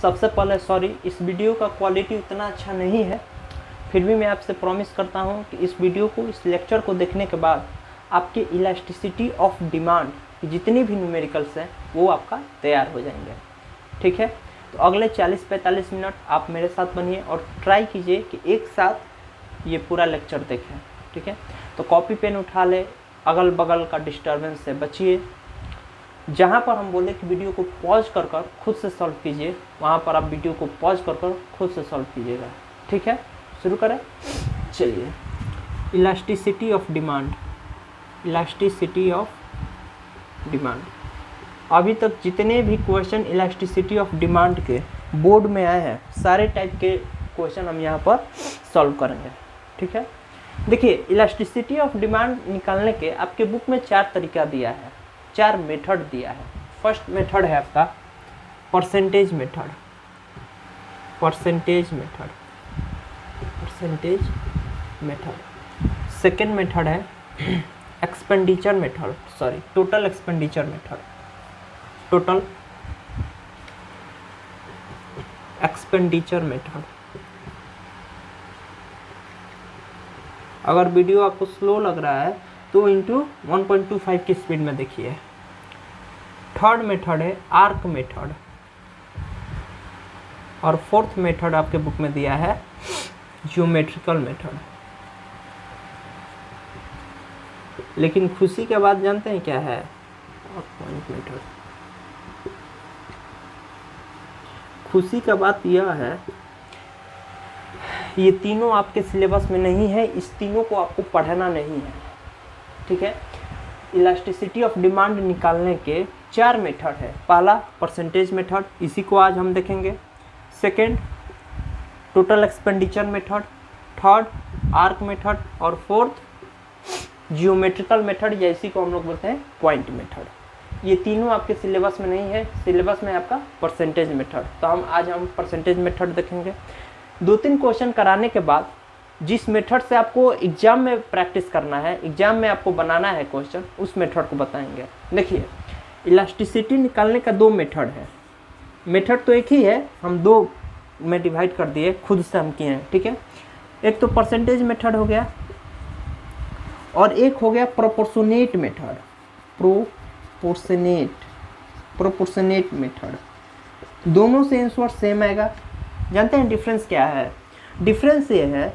सबसे पहले सॉरी, इस वीडियो का क्वालिटी उतना अच्छा नहीं है, फिर भी मैं आपसे प्रॉमिस करता हूँ कि इस वीडियो को, इस लेक्चर को देखने के बाद आपके इलास्टिसिटी ऑफ डिमांड की जितनी भी न्यूमेरिकल्स हैं वो आपका तैयार हो जाएंगे। ठीक है, तो अगले 40-45 मिनट आप मेरे साथ बनिए और ट्राई कीजिए कि एक साथ ये पूरा लेक्चर देखें। ठीक है, तो कॉपी पेन उठा ले, अगल बगल का डिस्टर्बेंस से बचिए। जहाँ पर हम बोले कि वीडियो को पॉज कर कर खुद से सॉल्व कीजिए, वहाँ पर आप वीडियो को पॉज कर कर खुद से सॉल्व कीजिएगा। ठीक है, शुरू करें। चलिए, elasticity of demand, elasticity of demand. अभी तक जितने भी क्वेश्चन इलास्टिसिटी ऑफ डिमांड के बोर्ड में आए हैं, सारे टाइप के क्वेश्चन हम यहाँ पर सॉल्व करेंगे। ठीक है, देखिए, इलास्टिसिटी ऑफ डिमांड निकालने के आपके बुक में 4 तरीका दिया है, 4 मेथड दिया है। फर्स्ट मेथड है आपका percentage method, percentage method, percentage method. Second method है expenditure method, sorry total expenditure method, total expenditure method. अगर वीडियो आपको स्लो लग रहा है तो इंटू 1.25 की स्पीड में देखिए। थर्ड मेथड है आर्क मेथड, और फोर्थ मेथड आपके बुक में दिया है ज्योमेट्रिकल मेथड। लेकिन खुशी के बाद जानते हैं क्या है? Point method. खुशी का बात यह है, ये तीनों आपके सिलेबस में नहीं है, इस तीनों को आपको पढ़ना नहीं है। ठीक है, इलास्टिसिटी ऑफ डिमांड निकालने के 4 मेथड है। पहला परसेंटेज मेथड, इसी को आज हम देखेंगे। Second total expenditure method, third arc method, और फोर्थ जियोमेट्रिकल मेथड, या इसी को हम लोग बोलते हैं पॉइंट मेथड। ये तीनों आपके सिलेबस में नहीं है, सिलेबस में आपका परसेंटेज मेथड। तो आज हम परसेंटेज मेथड देखेंगे। 2-3 क्वेश्चन कराने के बाद जिस मेथड से आपको एग्जाम में प्रैक्टिस करना है, एग्जाम में आपको बनाना है क्वेश्चन, उस मेथड को बताएंगे। देखिए, इलास्टिसिटी निकालने का 2 मेथड है। मेथड तो एक ही है, हम 2 में डिवाइड कर दिए, खुद से हम किए हैं। ठीक है, एक तो परसेंटेज मेथड हो गया और एक हो गया प्रोपोर्शनेट मेथड, प्रोपोर्शनेट मेथड। दोनों से आंसर सेम आएगा। जानते हैं डिफरेंस क्या है? डिफरेंस ये है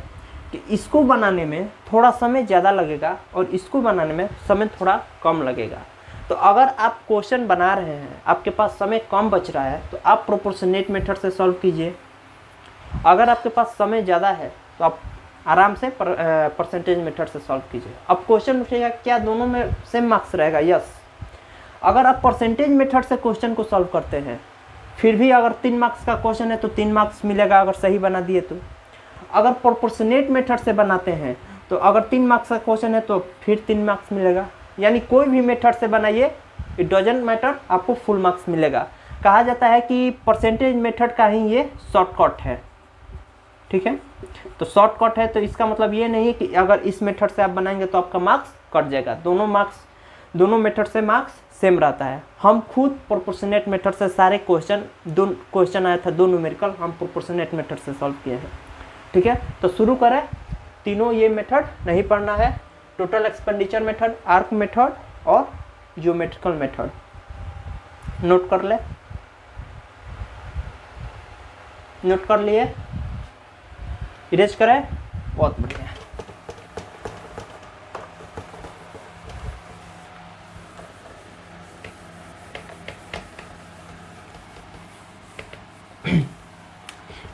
कि इसको बनाने में थोड़ा समय ज़्यादा लगेगा और इसको बनाने में समय थोड़ा कम लगेगा। तो अगर आप क्वेश्चन बना रहे हैं, आपके पास समय कम बच रहा है, तो आप प्रोपोर्शनेट मेथड से सॉल्व कीजिए। अगर आपके पास समय ज़्यादा है तो आप आराम से परसेंटेज मेथड से सॉल्व कीजिए। अब क्वेश्चन उठेगा, क्या दोनों में सेम मार्क्स रहेगा? यस। अगर आप परसेंटेज मेथड से क्वेश्चन को सॉल्व करते हैं, फिर भी अगर 3 मार्क्स का क्वेश्चन है तो 3 मार्क्स मिलेगा, अगर सही बना दिए तो। अगर प्रोपोर्शनेट मेथड से बनाते हैं तो अगर 3 मार्क्स का क्वेश्चन है तो फिर 3 मार्क्स मिलेगा। यानी कोई भी मेथड से बनाइए, इट डजंट मैटर, आपको फुल मार्क्स मिलेगा। कहा जाता है कि परसेंटेज मेथड का ही ये शॉर्टकट है। ठीक है, तो शॉर्टकट है तो इसका मतलब ये नहीं है कि अगर इस मेथड से आप बनाएंगे तो आपका मार्क्स कट जाएगा। दोनों मेथड से मार्क्स सेम रहता है। हम खुद प्रोपोर्शनेट मेथड से सारे दो क्वेश्चन आया था, 2 न्यूमेरिकल, हम प्रोपोर्शनेट मेथड से सॉल्व किए हैं। ठीक है, तो शुरू करें। तीनों ये मेथड नहीं पढ़ना है, total expenditure method, arc method और ज्योमेट्रिकल मेथड। नोट कर ले, नोट कर लिए, इरेज करें, बहुत बढ़िया।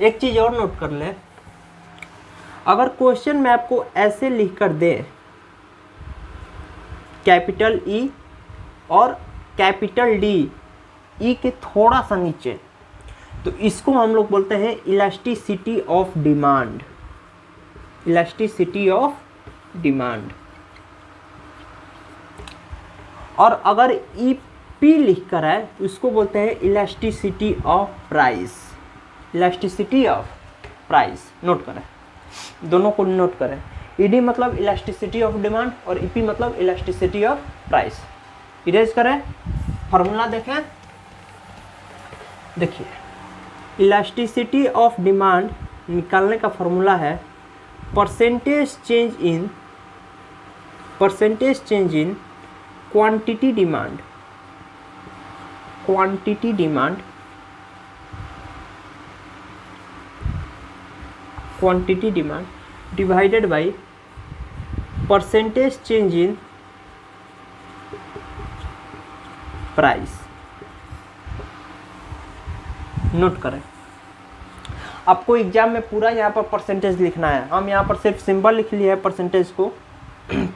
एक चीज और नोट कर ले, अगर क्वेश्चन में आपको ऐसे लिख कर दे कैपिटल ई और कैपिटल डी, ई के थोड़ा सा नीचे, तो इसको हम लोग बोलते हैं elasticity of demand, elasticity of demand. और अगर ई पी लिख कर है तो इसको बोलते हैं elasticity of price, elasticity of price. Note करें, दोनों को नोट करें। ईडी मतलब इलास्टिसिटी ऑफ डिमांड और ईपी मतलब इलास्टिसिटी ऑफ प्राइस। इरेज करें, फार्मूला देखें। देखिए, इलास्टिसिटी ऑफ डिमांड निकालने का फॉर्मूला है percentage change in quantity demand divided by percentage change in price. Note करें, आपको एग्जाम में पूरा यहाँ पर परसेंटेज लिखना है। हम यहाँ पर सिर्फ सिंबल लिख लिया है परसेंटेज को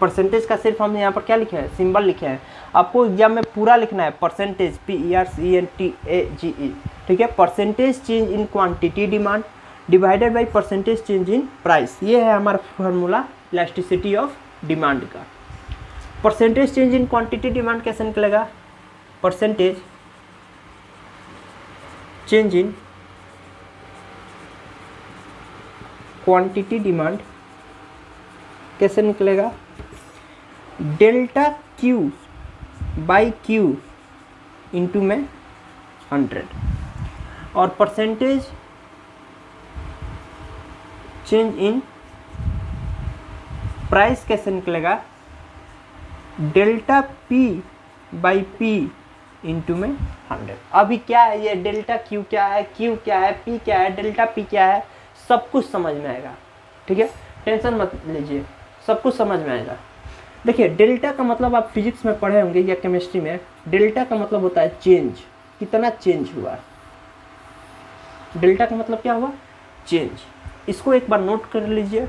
परसेंटेज का सिर्फ हमने यहाँ पर क्या लिखा है, सिंबल लिखे हैं। आपको एग्जाम में पूरा लिखना है परसेंटेज, PERCENTAGE, ठीक है। Percentage change in quantity demand divided by percentage change in price, ये है हमारा फार्मूला इलास्टिसिटी ऑफ डिमांड का। Percentage change in quantity demand कैसे निकलेगा, percentage change in quantity demand कैसे निकलेगा, delta Q by Q into में 100। और परसेंटेज चेंज इन प्राइस कैसे निकलेगा, delta P by P into में 100। अभी क्या है ये डेल्टा Q क्या है, Q क्या है, P क्या है, डेल्टा P क्या है, सब कुछ समझ में आएगा, ठीक है। टेंशन मत लीजिए, सब कुछ समझ में आएगा। देखिए डेल्टा का मतलब आप फिजिक्स में पढ़े होंगे या केमिस्ट्री में, डेल्टा का मतलब होता है चेंज, कितना चेंज हुआ। डेल्टा का मतलब क्या हुआ, चेंज। इसको एक बार नोट कर लीजिए।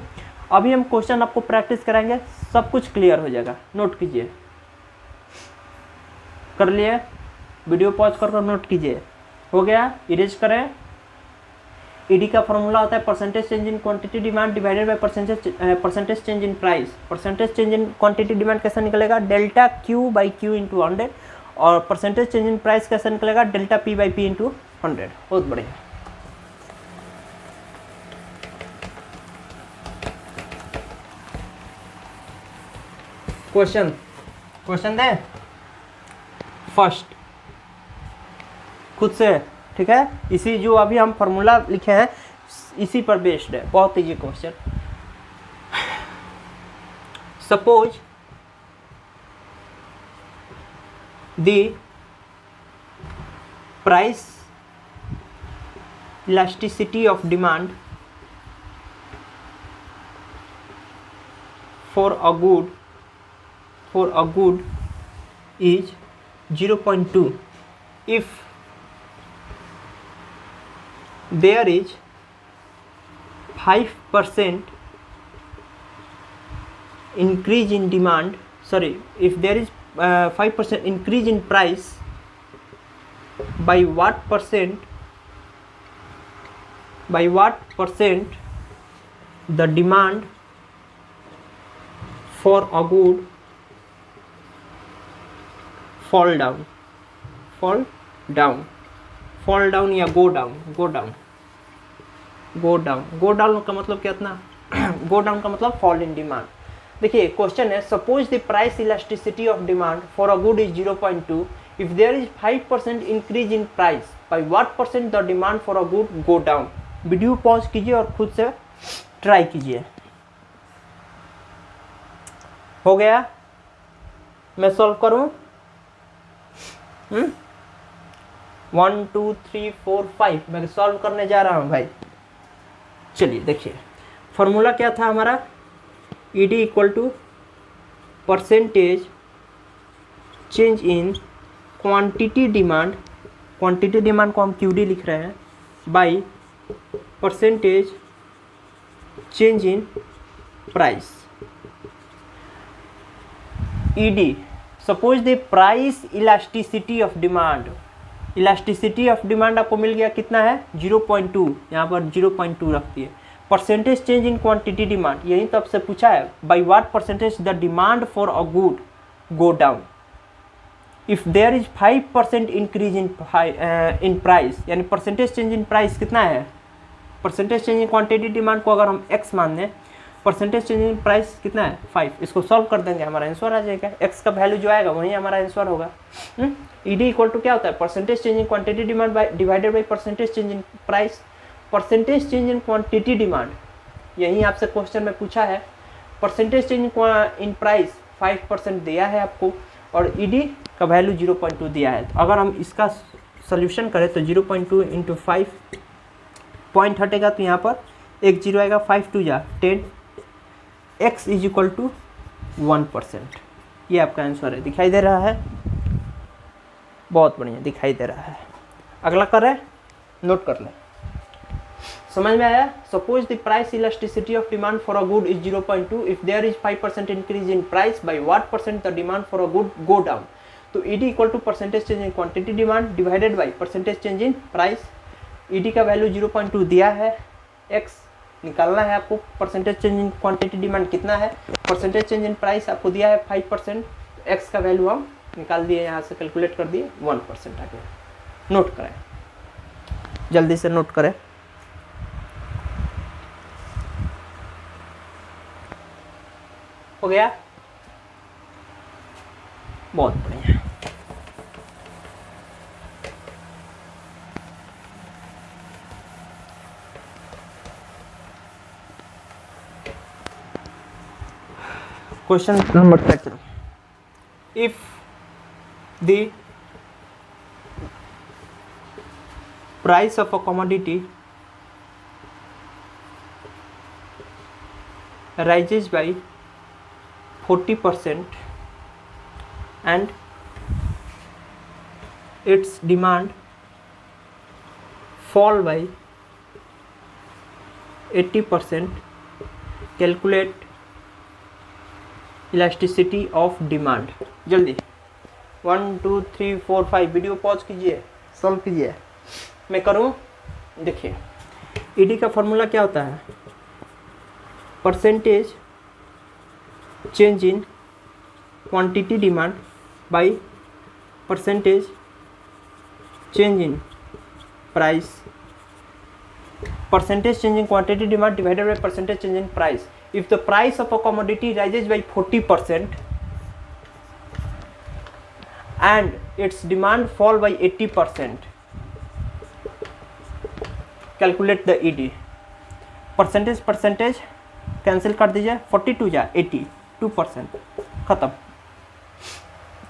अभी हम क्वेश्चन आपको प्रैक्टिस कराएंगे, सब कुछ क्लियर हो जाएगा। नोट कीजिए, कर लिए, वीडियो पॉज कर नोट कीजिए। हो गया, इरेज करें। ईडी का फॉर्मूला होता है percentage change in quantity demand divided by percentage change in price. Percentage change in quantity demand कैसे निकलेगा, delta Q by Q into 100। और परसेंटेज चेंज इन प्राइस कैसे निकलेगा, delta P by P into 100। बहुत बढ़िया। Question दें first खुद से, ठीक है। इसी जो अभी हम फार्मूला लिखे हैं इसी पर बेस्ड है, बहुत easy question. Suppose the price elasticity of demand for a good is 0.2 if there is 5% increase in demand, sorry, if there is 5% increase in price, by what percent the demand for a good fall down या go down का मतलब कितना go down का मतलब fall in demand। देखिए question है, suppose the price elasticity of demand for a good is 0.2 if there is 5% increase in price, by what percent the demand for a good go down. Video pause कीजिए और खुद से try कीजिए। हो गया, मैं सॉल्व करूं। 1 2 3 4 5 मैं सॉल्व करने जा रहा हूं भाई। चलिए देखिए फॉर्मूला क्या था हमारा, ED equal to percentage change in quantity demand को हम QD लिख रहे हैं, by percentage change in price. ED suppose the price elasticity of demand, elasticity of demand आपको मिल गया कितना है 0.2, यहाँ पर 0.2 रखती है। Percentage change in quantity demand, यही तो आपसे पूछा है, by what percentage the demand for a good go down if there is 5% increase in price, यानी परसेंटेज चेंज इन प्राइस कितना है। Percentage change in quantity demand को अगर हम x मान दें परसेंटेज चेंज इन प्राइस कितना है 5, इसको सॉल्व कर देंगे हमारा आंसर आ जाएगा, x का वैल्यू जो आएगा वही हमारा आंसर होगा। ईडी इक्वल टू क्या होता है, percentage change in quantity demand by divided by percentage change in price. Percentage change in quantity demand, यही आपसे क्वेश्चन में पूछा है। परसेंटेज चेंज इन प्राइस 5% दिया है आपको और ईडी का वैल्यू 0.2 दिया है। तो अगर हम इसका सोल्यूशन करें तो 0.2 इंटू 5 पॉइंट हटेगा तो यहाँ पर एक जीरो आएगा, 5 2 जा 10, x इज इक्वल टू 1%। ये आपका आंसर है, दिखाई दे रहा है, बहुत बढ़िया दिखाई दे रहा है। अगला करें, नोट कर लें, समझ में आया। Suppose the price elasticity of demand for a good is 0.2, if there is 5% increase in price by what percent the demand for a good go down. तो ED equal to percentage change in quantity demand divided by percentage change in price. ED का value 0.2 दिया है, X निकालना है आपको, percentage change in quantity demand कितना है, percentage change in price आपको दिया है 5%, एक्स का वैल्यू हम निकाल दिए, यहाँ से कैलकुलेट कर दिए 1% आ गया। नोट करें, जल्दी से नोट करें। हो गया, बहुत बढ़िया। Question number 13, if the price of a commodity rises by 40% and its demand fall by 80%, calculate elasticity of demand. जल्दी 1 2 3 4 5 वीडियो पॉज कीजिए, सॉल्व कीजिए, मैं करूं। देखिए ईडी का फॉर्मूला क्या होता है, percentage change in quantity demand bye percentage change in price. Percentage change in quantity demand divided by percentage change in price. If the price of a commodity rises by 40% and its demand fall by 80%, calculate the ED। Percentage percentage cancel कर दीजिए, 42 जा 80, 2%, खत्म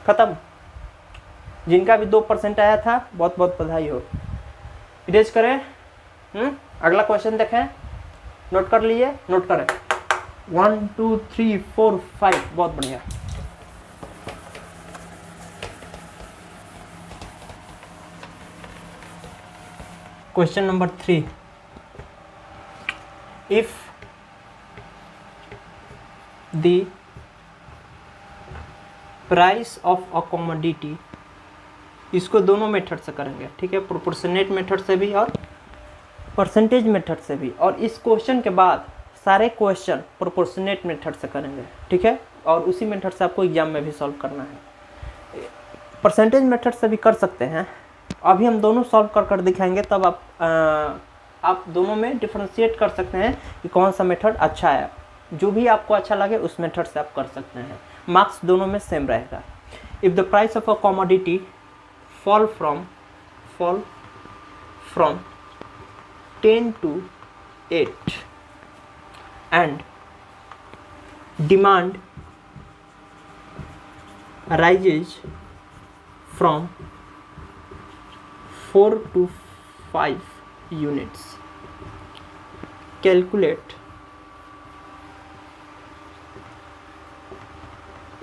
खत्म। जिनका भी 2% आया था बहुत बहुत बधाई हो, इरेज करें। अगला क्वेश्चन देखें, नोट कर लीजिए, नोट करें 1 2 3 4 5, बहुत बढ़िया। Question number 3, if the price of a commodity, इसको दोनों मेथड से करेंगे, ठीक है, प्रोपोर्शनेट मेथड से भी और परसेंटेज मेथड से भी। और इस क्वेश्चन के बाद सारे क्वेश्चन प्रोपोर्शनेट मेथड से करेंगे, ठीक है, और उसी मेथड से आपको एग्जाम में भी सॉल्व करना है। परसेंटेज मेथड से भी कर सकते हैं, अभी हम दोनों सॉल्व कर कर दिखाएंगे, तब आप दोनों में डिफरेंशिएट कर सकते हैं कि कौन सा मेथड अच्छा है। जो भी आपको अच्छा लगे उस मेथड से आप कर सकते हैं, मार्क्स दोनों में सेम रहेगा। If the price of a commodity fall from 10 to 8 and demand rises from 4 to 5 units, calculate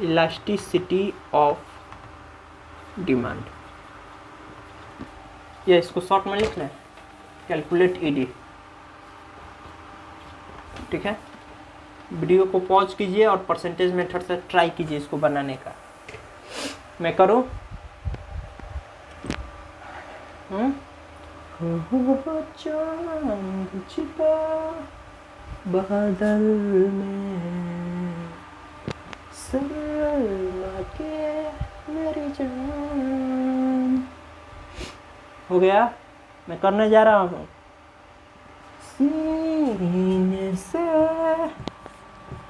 elasticity of demand। या इसको शॉर्ट में लिख लें, कैलकुलेट ईडी, ठीक है। वीडियो को पॉज कीजिए और परसेंटेज मेथड से ट्राई कीजिए इसको बनाने का। मैं करूं, चांद छिपा बादल में शर्मा के मेरी जान। हो गया, मैं करने जा रहा हूँ। सीने से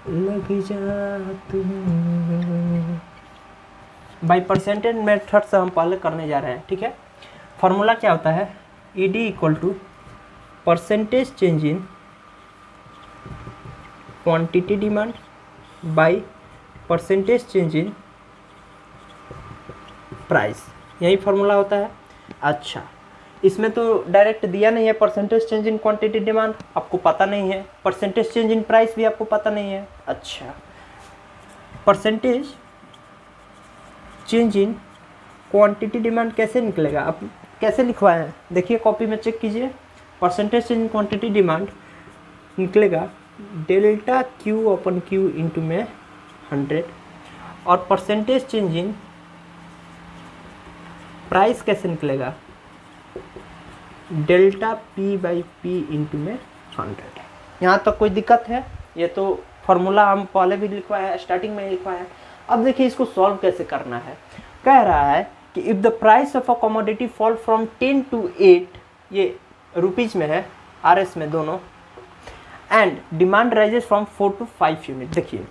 लग जा तुम। बाई परसेंटेज मेथड से हम पहले करने जा रहे हैं, ठीक है। फॉर्मूला क्या होता है, ED equal to percentage change in quantity demand by percentage change in price, यही फॉर्मूला होता है। अच्छा, इसमें तो डायरेक्ट दिया नहीं है percentage change in quantity demand, आपको पता नहीं है, परसेंटेज चेंज इन प्राइस भी आपको पता नहीं है। अच्छा, percentage change in quantity demand कैसे निकलेगा, आप कैसे लिखवाए हैं, देखिए कॉपी में चेक कीजिए। Percentage change in quantity demand निकलेगा delta Q upon Q into में 100, और परसेंटेज चेंज इन प्राइस कैसे निकलेगा, delta P by P into में 100। यहाँ तक कोई दिक्कत है, ये तो फॉर्मूला हम पहले भी लिखवाया है, स्टार्टिंग में ही लिखवाया है। अब देखिए इसको सॉल्व कैसे करना है। कह रहा है कि if the price of a commodity fall from 10 to 8, ये रुपीज़ में है, RS में दोनों, and demand rises from 4 to 5 unit. देखिए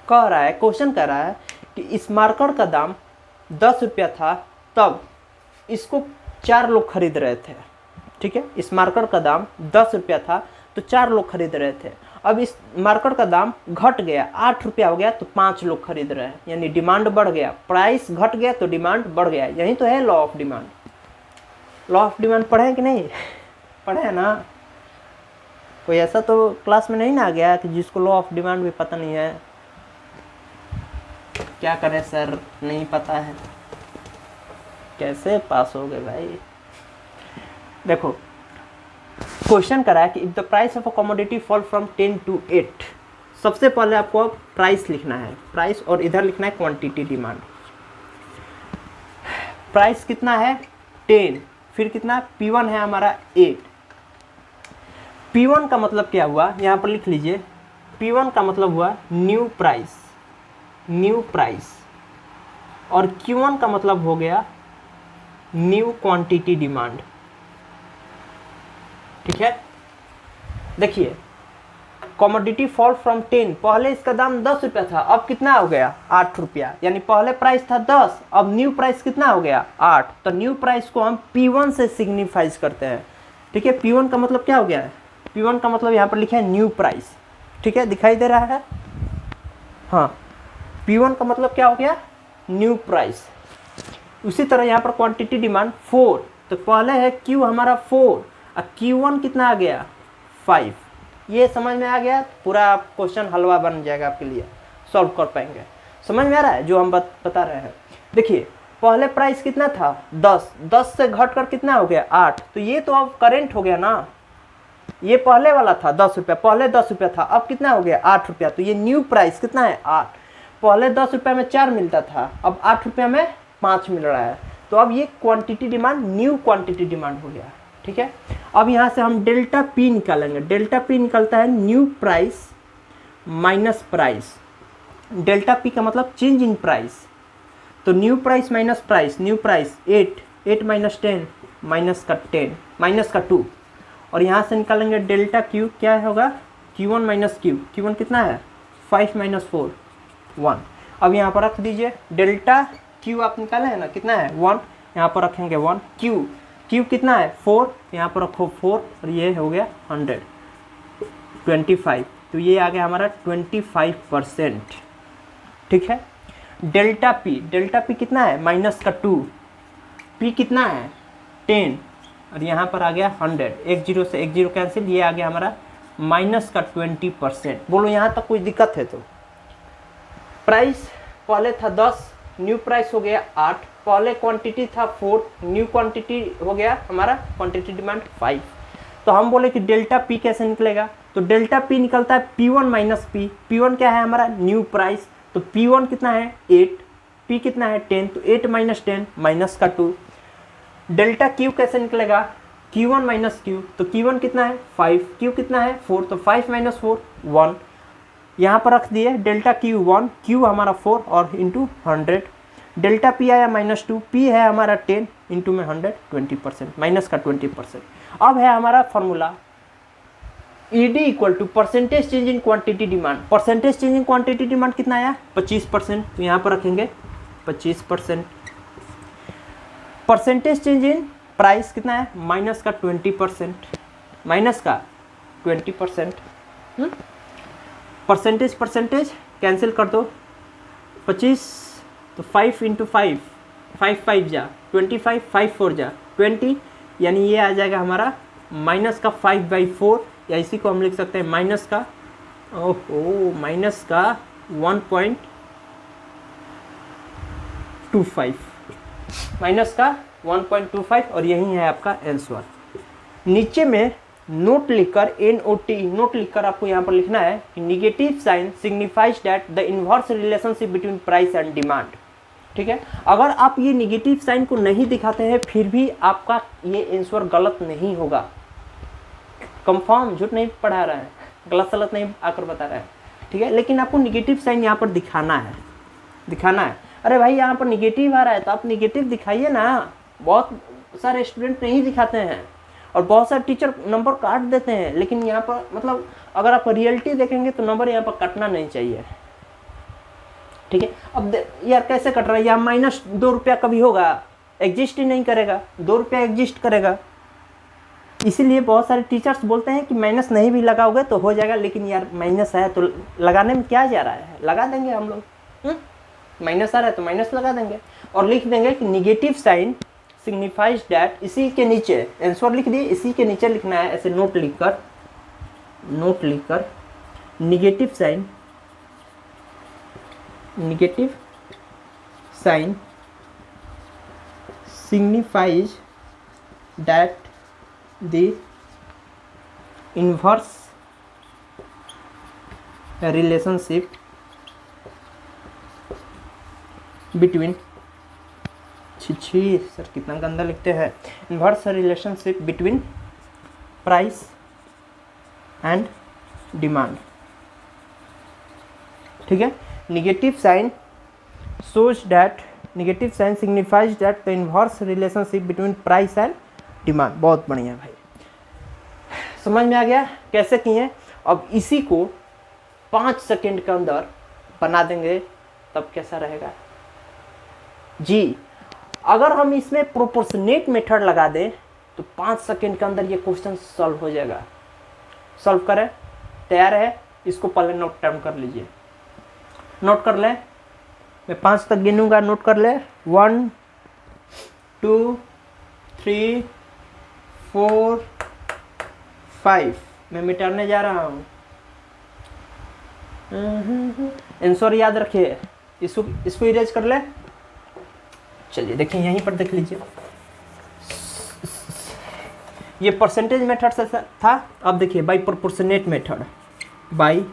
कह रहा है, क्वेश्चन कह रहा है कि इस मार्कर का दाम 10 रुपया था, तब इसको 4 लोग खरीद रहे थे, ठीक है। इस मार्कर का दाम 10 रुपया था तो 4 लोग खरीद रहे थे। अब इस मार्कर का दाम घट गया, 8 रुपया हो गया तो 5 लोग खरीद रहे हैं, यानी डिमांड बढ़ गया। प्राइस घट गया तो डिमांड बढ़ गया, यही तो है law of demand. Law of demand पढ़े हैं कि नहीं, पढ़े हैं ना। कोई ऐसा तो क्लास में नहीं ना आ गया कि जिसको लॉ ऑफ डिमांड भी पता नहीं है। क्या करें सर, नहीं पता है, कैसे पास हो गए भाई। देखो क्वेश्चन करा है कि if the price of a commodity fall from 10 to 8, सबसे पहले आपको प्राइस लिखना है, प्राइस, और इधर लिखना है क्वांटिटी डिमांड। प्राइस कितना है 10, फिर कितना P1 है हमारा 8। P1 का मतलब क्या हुआ, यहाँ पर लिख लीजिए, P1 का मतलब हुआ न्यू प्राइस, न्यू प्राइस, और Q1 का मतलब हो गया न्यू क्वांटिटी डिमांड, ठीक है। देखिए कमोडिटी फॉल फ्रॉम 10, पहले इसका दाम 10 रुपया था, अब कितना हो गया 8 रुपया, यानी पहले प्राइस था 10, अब न्यू प्राइस कितना हो गया 8। तो न्यू प्राइस को हम P1 से सिग्निफाइज करते हैं, ठीक है। P1 का मतलब क्या हो गया है, P1 का मतलब यहाँ पर लिखा है न्यू प्राइस, ठीक है, दिखाई दे रहा है। हाँ, P1 का मतलब क्या हो गया, न्यू प्राइस। उसी तरह यहाँ पर क्वांटिटी डिमांड 4, तो पहले है Q हमारा 4, और Q1 कितना आ गया 5। ये समझ में आ गया, पूरा क्वेश्चन हलवा बन जाएगा आपके लिए, सॉल्व कर पाएंगे। समझ में आ रहा है जो हम बता रहे हैं। देखिए पहले प्राइस कितना था 10, 10 से घट कर कितना हो गया 8, तो ये तो अब करेंट हो गया ना। ये पहले वाला था 10 रुपया, पहले 10 रुपया था, अब कितना हो गया 8 रुपया, तो ये न्यू प्राइस कितना है 8। पहले 10 रुपया में 4 मिलता था, अब 8 रुपया में 5 मिल रहा है, तो अब ये quantity demand new quantity demand हो गया, ठीक है। अब यहाँ से हम डेल्टा P निकालेंगे, डेल्टा P निकलता है new price minus price. Delta P का मतलब चेंज इन प्राइस, तो new price minus price, new price 8, 8 minus 10, minus का 10, माइनस का 2, और यहाँ से निकालेंगे डेल्टा Q, क्या होगा Q1 माइनस Q, Q1 कितना है 5 माइनस 4 1। अब यहाँ पर रख दीजिए डेल्टा Q, आप निकाले हैं ना, कितना है 1, यहाँ पर रखेंगे 1। Q कितना है 4, यहाँ पर रखो 4, और ये हो गया 100 25, तो ये आ गया हमारा 25%, ठीक है। डेल्टा P कितना है माइनस का 2, P कितना है 10, और यहाँ पर आ गया 100, एक जीरो से एक जीरो कैंसिल, ये आ गया हमारा माइनस का 20%। बोलो यहाँ तक कोई दिक्कत है तो। प्राइस पहले था 10, न्यू प्राइस हो गया 8, पहले क्वांटिटी था 4, न्यू क्वांटिटी हो गया हमारा क्वांटिटी डिमांड 5। तो हम बोले कि डेल्टा P कैसे निकलेगा, तो डेल्टा P निकलता है P1 माइनस P। P1 क्या है हमारा न्यू प्राइस, तो P1 कितना है 8, P कितना है 10, तो 8 माइनस 10 माइनस का 2। डेल्टा Q कैसे निकलेगा, Q1 माइनस Q, तो Q1 कितना है 5, Q कितना है 4, तो 5 माइनस 4 1। यहाँ पर रख दिए डेल्टा Q1, Q हमारा 4 और इंटू 100। डेल्टा P आया माइनस 2, P है हमारा 10 इंटू में 100 20%, माइनस का 20%। अब है हमारा formula ED equal to percentage change in quantity demand. Percentage change in quantity demand कितना आया 25%, तो यहाँ पर रखेंगे 25%। परसेंटेज चेंज इन प्राइस कितना है माइनस का 20%, माइनस का 20%। परसेंटेज परसेंटेज कैंसिल कर दो, 25 तो 5 इंटू 5, 5 5 जा 25, 5 4 जा 20, यानी ये आ जाएगा हमारा माइनस का 5/4, या इसी को हम लिख सकते हैं माइनस का माइनस का 1.25, माइनस का 1.25, और यही है आपका आंसर। नीचे में नोट लिखकर NOT नोट लिखकर आपको यहाँ पर लिखना है कि negative sign signifies that the inverse relationship between price and demand. ठीक है, अगर आप ये निगेटिव साइन को नहीं दिखाते हैं फिर भी आपका ये आंसर गलत नहीं होगा। कंफर्म, झूठ नहीं पढ़ा रहा है, गलत सलत नहीं आकर बता रहा है। ठीक है, लेकिन आपको निगेटिव साइन यहाँ पर दिखाना है, दिखाना है। अरे भाई यहाँ पर निगेटिव आ रहा है तो आप निगेटिव दिखाइए ना। बहुत सारे स्टूडेंट नहीं दिखाते हैं और बहुत सारे टीचर नंबर काट देते हैं, लेकिन यहाँ पर मतलब अगर आप रियलिटी देखेंगे तो नंबर यहाँ पर कटना नहीं चाहिए। ठीक है, अब यार कैसे कट रहा है, यहाँ माइनस 2 रुपया कभी होगा, एग्जिस्ट ही नहीं करेगा, 2 रुपया एग्जिस्ट करेगा। इसीलिए बहुत सारे टीचर्स बोलते हैं कि माइनस नहीं भी लगाओगे तो हो जाएगा, लेकिन यार माइनस है तो लगाने में क्या जा रहा है, लगा देंगे हम लोग। माइनस आ रहा है तो माइनस लगा देंगे और लिख देंगे कि निगेटिव साइन सिग्निफाइज दैट, इसी के नीचे आंसर लिख दिए, इसी के नीचे लिखना है ऐसे नोट लिखकर negative sign signifies that the inverse relationship between, छी सर कितना गंदा लिखते हैं, inverse relationship between price and demand. ठीक है, negative sign shows that negative sign signifies that the inverse relationship between price and demand। बहुत बढ़िया भाई, समझ में आ गया कैसे किए। अब इसी को 5 सेकेंड के अंदर बना देंगे तब कैसा रहेगा जी। अगर हम इसमें प्रोपोर्शनेट मेथड लगा दें तो 5 सेकेंड के अंदर ये क्वेश्चन सॉल्व हो जाएगा। सॉल्व करें, तैयार है, इसको पहले नोट डाउन कर लीजिए, नोट कर लें। मैं 5 तक गिनूंगा, नोट कर ले। 1 2 3 4 5, मैं मिटाने जा रहा हूँ। आंसर याद रखिए, इसको इरेज कर ले। चलिए देखिए यहीं पर देख लीजिए, ये परसेंटेज मेथड से था। अब देखिए by proportionate method, by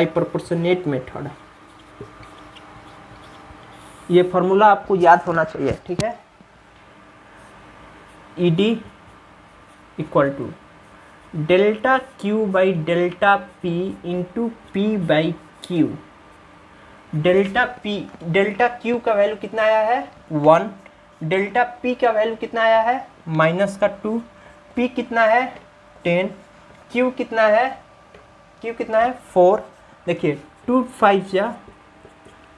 proportionate method, ये फॉर्मूला आपको याद होना चाहिए। ठीक है, ED equal to delta Q by delta P into P by Q। Delta Q का वैल्यू कितना आया है 1, डेल्टा P का वैल्यू कितना आया है माइनस का 2, P कितना है 10, Q कितना है 4। देखिए 2 5 या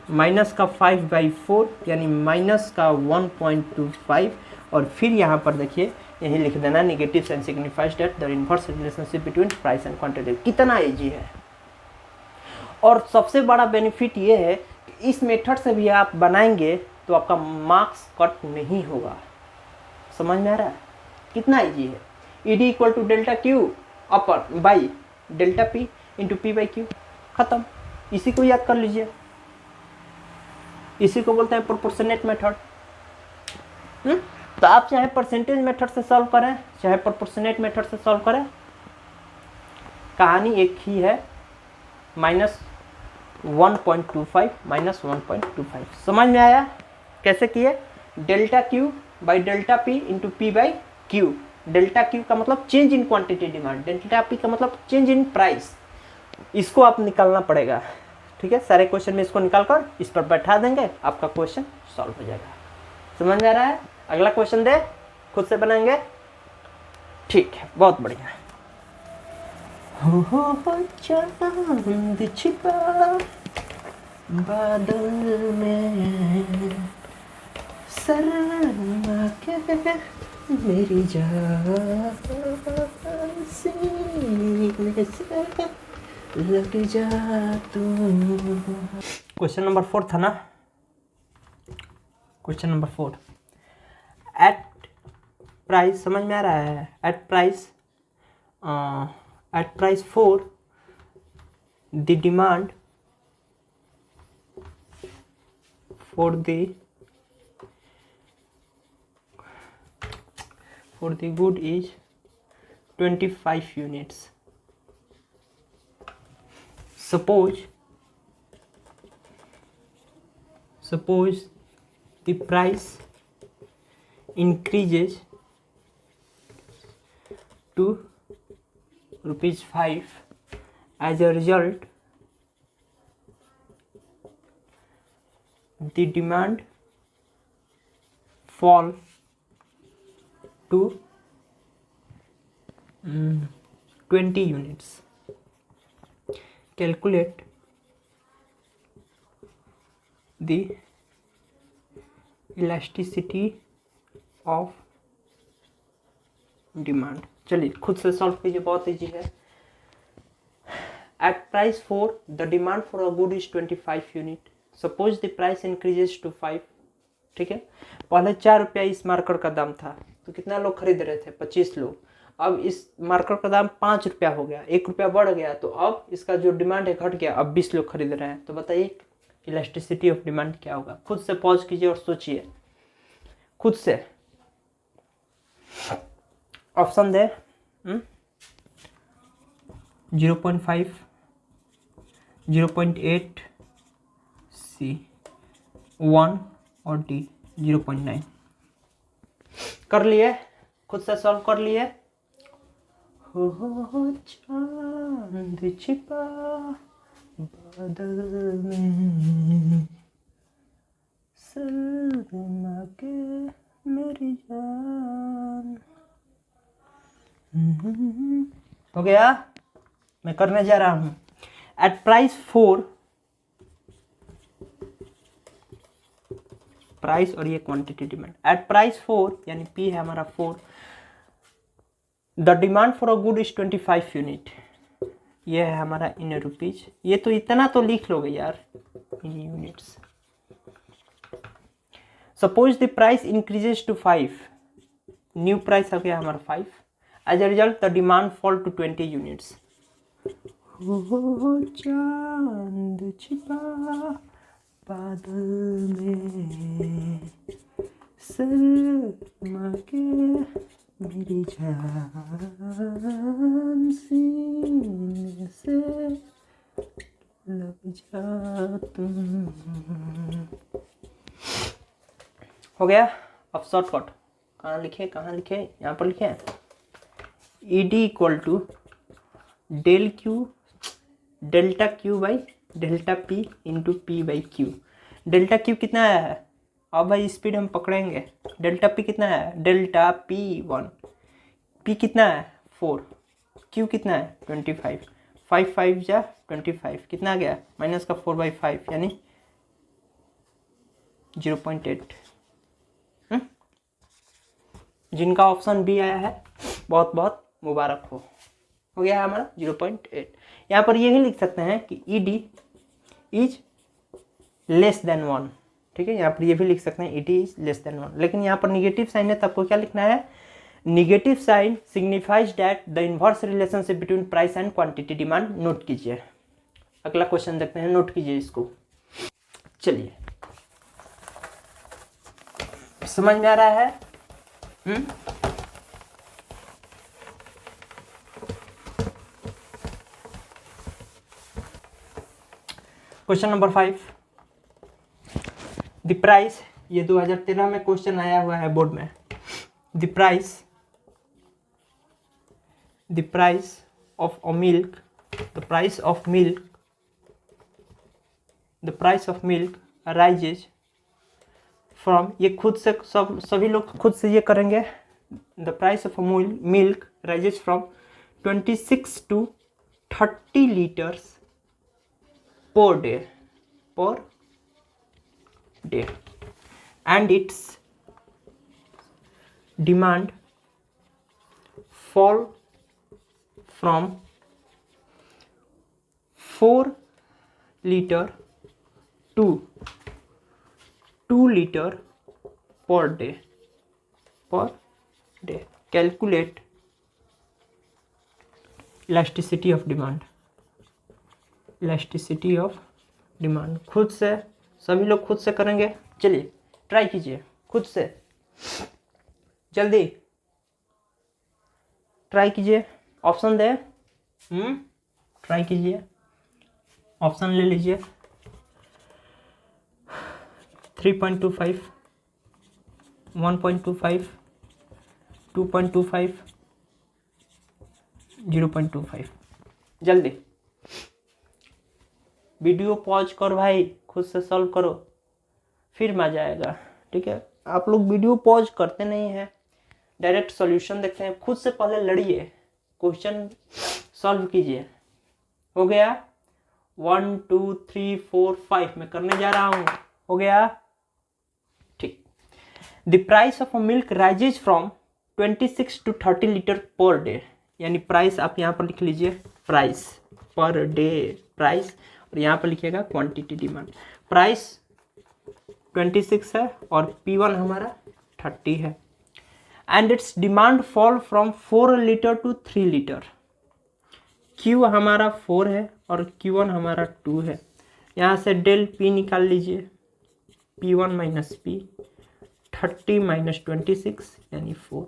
माइनस का 5/4 यानी माइनस का 1.25, और फिर यहाँ पर देखिए यही लिख देना negative sign signifies that the inverse relationship between price and quantity. कितना इजी है, और सबसे बड़ा बेनिफिट ये है कि इस मेथड से भी आप बनाएंगे तो आपका मार्क्स कट नहीं होगा। समझ में आ रहा है कितना इजी है। ED equal to delta Q upper by delta P into P by Q, खत्म। इसी को याद कर लीजिए, इसी को बोलते हैं प्रोपोर्शनेट मेथड। तो आप चाहे परसेंटेज मेथड से सॉल्व करें चाहे प्रोपोर्शनेट मेथड से सॉल्व करें, कहानी एक ही है, -1.25 -1.25। समझ में आया कैसे किए। Delta Q by delta P into P by Q। Delta Q का मतलब change in quantity demand, delta P का मतलब चेंज इन प्राइस। इसको आप निकालना पड़ेगा। ठीक है, सारे क्वेश्चन में इसको निकाल कर इस पर बैठा देंगे, आपका क्वेश्चन सॉल्व हो जाएगा। समझ में आ रहा है। अगला क्वेश्चन दे, खुद से बनाएंगे। ठीक है, बहुत बढ़िया। हो चांद छिपा बादल में, शर्मा के मेरी जान सीने से लग जा तू। क्वेश्चन नंबर 4 था ना, क्वेश्चन नंबर 4। एट प्राइस, समझ में आ रहा है? At price 4 the demand for the good is 25 units. Suppose the price increases to ₹5. As a result, the demand fall to 20 units. Calculate the elasticity of demand. चलिए खुद से solve कीजिए, बहुत ईजी है। At price 4 the demand for a good is 25 unit. Suppose the price increases to 5. ठीक है, पहले 4 रुपया इस मार्कर का दाम था, तो कितना लोग खरीद रहे थे? 25 लोग। अब इस मार्कर का दाम 5 रुपया हो गया, 1 रुपया बढ़ गया, तो अब इसका जो डिमांड है घट गया, अब 20 लोग खरीद रहे हैं। तो बताइए इलास्टिसिटी ऑफ डिमांड क्या होगा? खुद से पॉज कीजिए और सोचिए खुद से। ऑप्शन दे 0.5, 0.8, सी 1 और डी 0.9। कर लिए? खुद से सॉल्व कर लिए? हो चांद छिपा बादल में, शर्मा के मेरी जान। हो गया? मैं करने जा रहा हूं। एट प्राइस 4, प्राइस और ये क्वांटिटी डिमांड। एट प्राइस 4 यानी पी है हमारा 4, the demand for a good is 25 unit. ये है हमारा इन रुपीज। ये तो इतना तो लिख लोगे यार, in units. Suppose the price increases to 5, new price आ गया हमारा 5। As a result the demand fall to 20 units. हो चांद छिपा बादल में, शर्मा के मेरी जान सीने से लग जा तुम। हो गया? अब शॉर्टकट कहाँ लिखे, यहाँ पर लिखे ED equal to delta Q by delta P into P by Q. Delta Q कितना है? अब भाई स्पीड हम पकड़ेंगे। डेल्टा पी कितना है? Delta P 1। पी कितना है? 4। क्यू कितना है? 25। 5 5 जा 25, कितना आ गया? माइनस का 4/5 यानी 0.8। जिनका ऑप्शन बी आया है बहुत बहुत मुबारक हो गया है हमारा 0.8। यहाँ पर ये भी लिख सकते हैं कि ईडी इज लेस देन 1। ठीक है, यहाँ पर ये भी लिख सकते हैं ईडी इज लेस देन 1, लेकिन यहाँ पर निगेटिव साइन है, तो आपको क्या लिखना है? Negative sign signifies that the inverse relationship between price and quantity demand. Note कीजिए। अगला क्वेश्चन देखते हैं, नोट कीजिए इसको। चलिए, समझ में आ रहा है? क्वेश्चन नंबर 5, द प्राइस, ये 2013 में क्वेश्चन आया हुआ है बोर्ड में। The price of milk, the price of milk rises from, ये खुद से सभी लोग खुद से ये करेंगे, the price of a milk rises from 26 to 30 liters per day, and its demand fall from 4 liter to 2 liter per day. Calculate elasticity of demand. खुद से सभी लोग खुद से करेंगे, चलिए ट्राई कीजिए खुद से, जल्दी ट्राई कीजिए। ऑप्शन दे, ट्राई कीजिए, ऑप्शन ले लीजिए। 3.25, 1.25, 2.25, 0.25। जल्दी वीडियो पॉज करो भाई, खुद से सॉल्व करो, फिर मजा आएगा। ठीक है, आप लोग वीडियो पॉज करते नहीं हैं, डायरेक्ट सॉल्यूशन देखते हैं। खुद से पहले लड़िए, क्वेश्चन सॉल्व कीजिए। हो गया 1 2 3 4 5 मैं करने जा रहा हूँ। हो गया, ठीक। The price of a milk rises from 26 to 30 litre per day, यानी प्राइस आप यहाँ पर लिख लीजिए, प्राइस पर डे प्राइस, और यहाँ पर लिखिएगा क्वांटिटी डिमांड। प्राइस 26 है और P1 हमारा 30 है, and its demand fall from 4 litre to 3 litre. Q हमारा 4 है और Q1 हमारा 2 है। यहाँ से डेल P निकाल लीजिए, P1 माइनस P, 30 माइनस 26 यानी 4।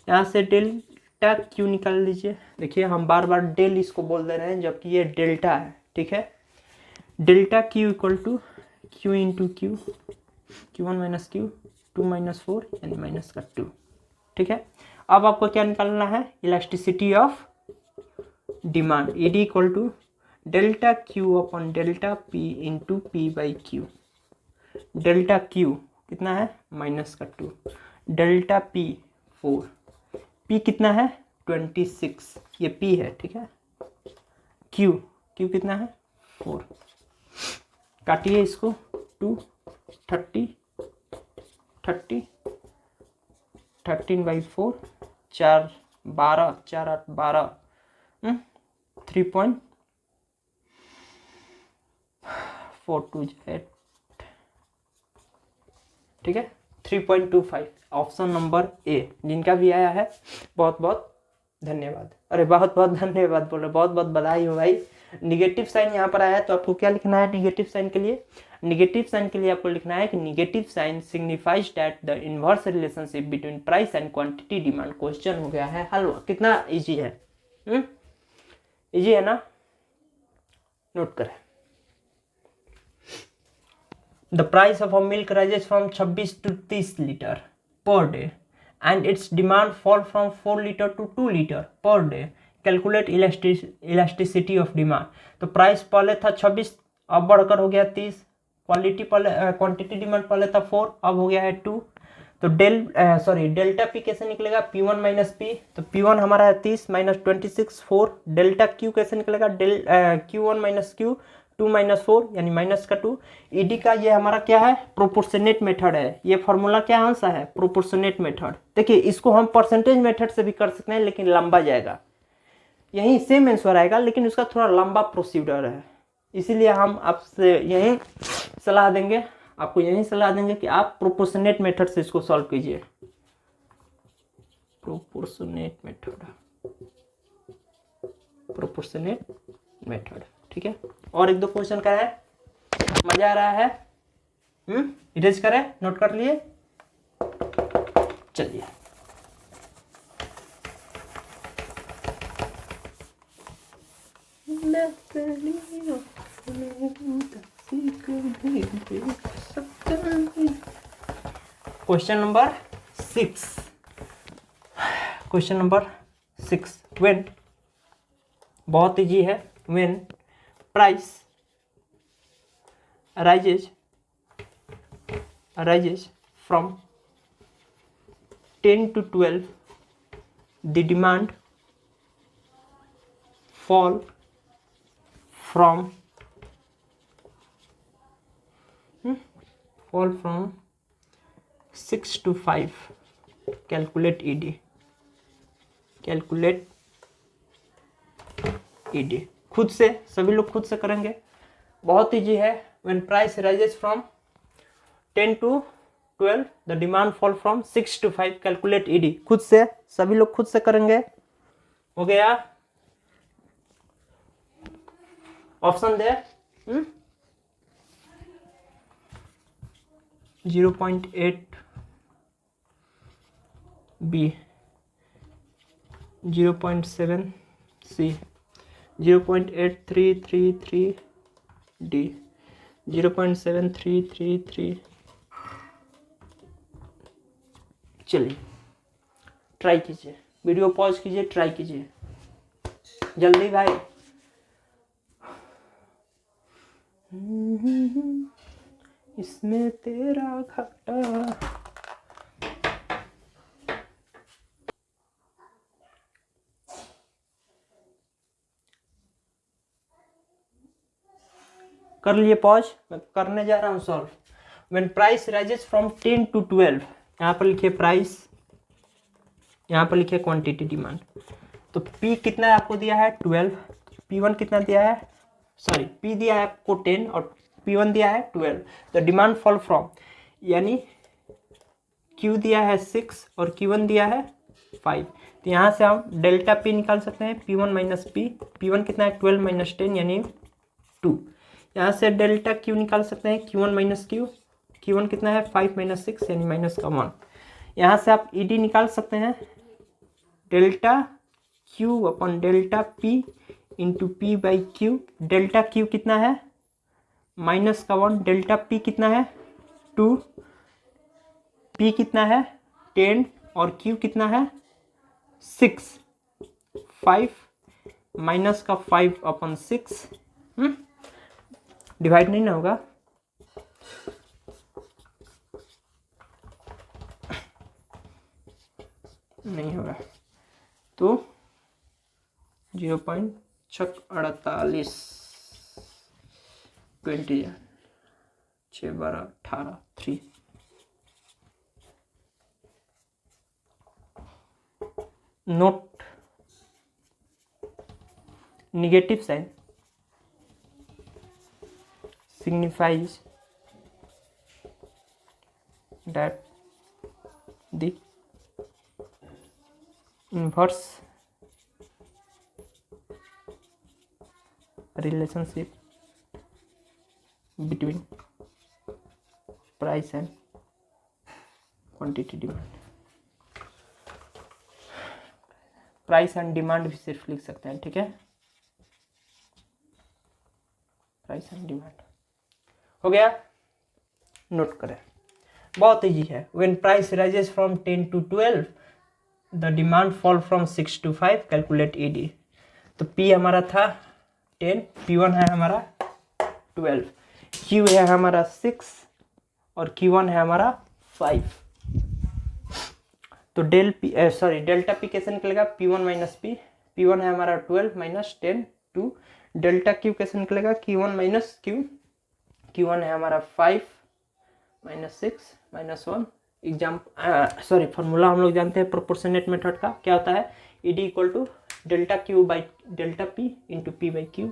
यहाँ से डेल्टा Q निकाल लीजिए। देखिए हम बार बार डेल इसको बोल दे रहे हैं, जबकि ये डेल्टा है। ठीक है, delta Q equal to Q into Q, Q1 minus Q, 2 minus 4 यानी माइनस का 2। ठीक है, अब आपको क्या निकालना है, elasticity of demand, ED equal to delta Q upon delta P into P by Q। Delta Q कितना है, माइनस का 2, डेल्टा P 4, P कितना है 26, ये P है। ठीक है, Q कितना है 4, काटिए इसको, 2 30 30 13 बाई 4, 4 12, 4 8 12, 3.42 8। ठीक है, 3.25 ऑप्शन नंबर ए। जिनका भी आया है बहुत बहुत धन्यवाद। अरे बहुत बहुत धन्यवाद बोल रहे, बहुत बहुत बधाई हो भाई। निगेटिव साइन यहाँ पर आया है, तो आपको क्या लिखना है निगेटिव साइन के लिए? निगेटिव साइन के लिए आपको लिखना है कि negative sign signifies that the inverse relationship between price and quantity demand. Question हो गया है हल। कितना इजी है, इजी है ना? नोट करें। The price of a milk rises from 26 to 30 liter per day and its demand fall from 4 liter to 2 liter per day. Calculate elasticity of demand. तो प्राइस पहले था 26, अब बढ़कर हो गया 30। क्वांटिटी डिमांड पहले था 4, अब हो गया है 2। तो डेल्टा P कैसे निकलेगा, P1 माइनस P। तो P1 हमारा है 30 माइनस 26 4। डेल्टा Q कैसे निकलेगा, Q1 माइनस Q, 2 माइनस 4 यानी माइनस का 2। ED का ये हमारा क्या है, प्रोपोर्शनेट मेथड है। ये फॉर्मूला क्या आंसर है, प्रोपोर्शनेट मेथड। देखिए इसको हम परसेंटेज मेथड से भी कर सकते हैं, लेकिन लंबा जाएगा। यही सेम आंसर आएगा, लेकिन उसका थोड़ा लंबा प्रोसीजर है। इसीलिए हम आपसे यही सलाह देंगे, आपको यही सलाह देंगे कि आप प्रोपोर्शनेट मेथड से इसको सॉल्व कीजिए। Proportionate method. ठीक है, और एक दो क्वेश्चन का है, मजा आ रहा है। इरेज करें, नोट कर लिए, चलिए। Question number 6। Question number 6, when, बहुत इजी है। When price arises from 10 to 12 the demand fall from 6 to 5, calculate ED, calculate ED। खुद से सभी लोग खुद से करेंगे, बहुत ईजी है। when price rises from 10 to 12 the demand fall from 6 to 5, calculate ED। खुद से सभी लोग खुद से करेंगे। हो गया ऑप्शन दे 0.8 B, 0.7 C, 0.8333 D, 0.7333। चलिए ट्राई कीजिए, वीडियो पॉज कीजिए, ट्राई कीजिए जल्दी भाई। इसमें तेरा घाटा। कर लिए पॉज, मैं करने जा रहा हूं solve. When price rises from 10 to 12, यहाँ पर लिखिए प्राइस, यहाँ पर लिखिए क्वांटिटी डिमांड। तो P कितना है आपको दिया है 12, P1 कितना दिया है, सॉरी P दिया है आपको 10 और P1 दिया है 12। तो डिमांड फॉल फ्रॉम, यानी Q दिया है 6 और Q1 दिया है 5। तो यहाँ से हम डेल्टा P निकाल सकते हैं, P1 माइनस P, P1 कितना है 12 माइनस 10 यानी 2। यहाँ से डेल्टा Q निकाल सकते हैं, Q1 माइनस Q, Q1 कितना है 5 माइनस 6 यानी माइनस का 1। यहाँ से आप ED निकाल सकते हैं, delta Q upon delta P into P by Q। Delta Q कितना है माइनस का 1, डेल्टा P कितना है 2, P कितना है 10 और Q कितना है 6, 5 माइनस का 5 अपॉन 6। डिवाइड नहीं ना होगा, नहीं होगा, तो 0.48 20 6 12 18 3। Note negative sign signifies that the inverse relationship between price and quantity demand। Price and demand भी सिर्फ लिख सकते हैं, ठीक है, प्राइस एंड डिमांड हो गया। नोट करें, बहुत इजी है। When price rises from 10 to 12 the demand fall from 6 to 5, calculate ED। तो P हमारा था 10, P1 है हमारा 12, Q है हमारा 6 और Q1 है हमारा 5। तो डेल्टा P कैसे निकलेगा, P1 माइनस P, P1 है हमारा 12 माइनस 10 2। डेल्टा Q कैसे निकलेगा, Q1 माइनस Q, Q1 है हमारा 5 माइनस 6 माइनस 1। फॉर्मूला हम लोग जानते हैं प्रोपोर्शनेट मेथड का, क्या होता है, ED equal to delta Q by delta P into P by Q।